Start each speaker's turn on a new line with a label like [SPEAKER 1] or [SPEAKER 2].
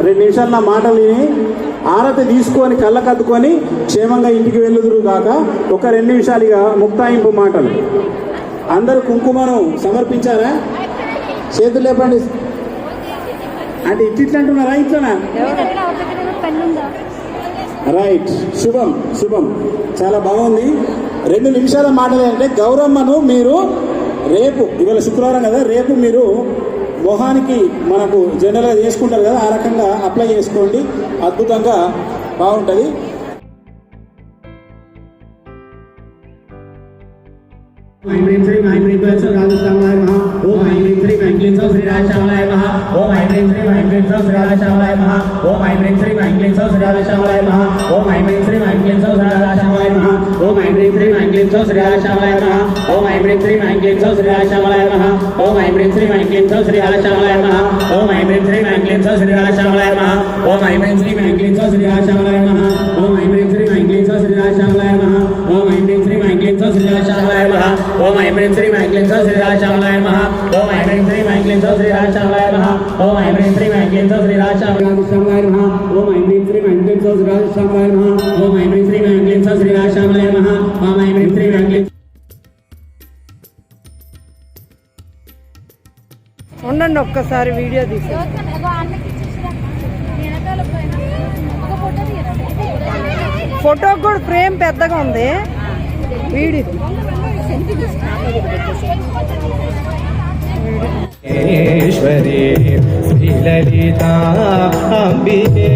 [SPEAKER 1] 2 నిమిషాలు నా మాటలు విని ఆరతి తీసుకొని కళ్ళకద్దుకొని క్షేమంగా ఇంటికి వెళ్ళుదురు కాక ఒక 2 నిమిషాలుగా ముక్తాయింపు మాటలు. అందరూ కుంకుమను సమర్పించారా? చేతులు లేపండి. అంటే ఇట్లా అంటున్నారా? ఇట్లనా? రైట్. శుభం శుభం, చాలా బాగుంది. 2 నిమిషాల మాటలు అంటే గౌరమ్మను మీరు రేపు, ఇవాళ శుక్రవారం కదా, రేపు మీరు మొహానికి మనకు జనరల్గా చేసుకుంటారు కదా, ఆ రకంగా అప్లై చేసుకోండి. అద్భుతంగా బాగుంటుంది.
[SPEAKER 2] ओम ऐं श्री ऐं क्लीं सौ राजश्यामलाय नमः। ओम ऐं श्री ऐं क्लीं सौ श्री राजश्यामलाय नमः। ओम ऐं श्री ऐं क्लीं सौ श्री राजश्यामलाय नमः। ओम ऐं श्री ऐं क्लीं सौ श्री राजश्यामलाय नमः। ओम ऐं श्री ऐं क्लीं सौ श्री राजश्यामलाय नमः। ओम ऐं श्री ऐं क्लीं सौ श्री राजश्यामलाय नमः। ओम ऐं श्री ऐं क्लीं सौ श्री राजश्यामलाय नमः। ओम ऐं श्री ऐं क्लीं सौ श्री राजश्यामलाय नमः। ओम ऐं श्री ऐं क्लीं सौ श्री राजश्यामलाय नमः। ओम ऐं श्री ऐं क्लीं सौ श्री राजश्यामलाय नमः। ओम ऐं श्री ऐं क्लीं सौ श्री राजश्यामलाय नमः। ओम ऐं श्री ऐं क्लीं सौ श्री राजश्यामलाय नमः। ओम ऐं श्री ऐं क्लीं सौ श्री राजश्यामलाय नमः। ओम ऐं श्री ऐं क्लीं सौ श्री राजश्यामलाय नमः। ओम ऐं श्री ऐं क्लीं सौ श्री राजश्यामलाय नमः। ओम ऐं श्री ऐं क्लीं सौ श्री राजश्यामलाय नमः। ओम ऐं श्री ऐं क्लीं सौ श्री राजश्यामलाय नमः। ओम ऐं श्री ऐं क्लीं
[SPEAKER 3] ఉండండి ఒక్కసారి వీడియో తీసి. ఫోటో కూడా ఫ్రేమ్ పెద్దగా ఉంది. వీడియో
[SPEAKER 4] ईश्वरी श्रीललिता अम्बिके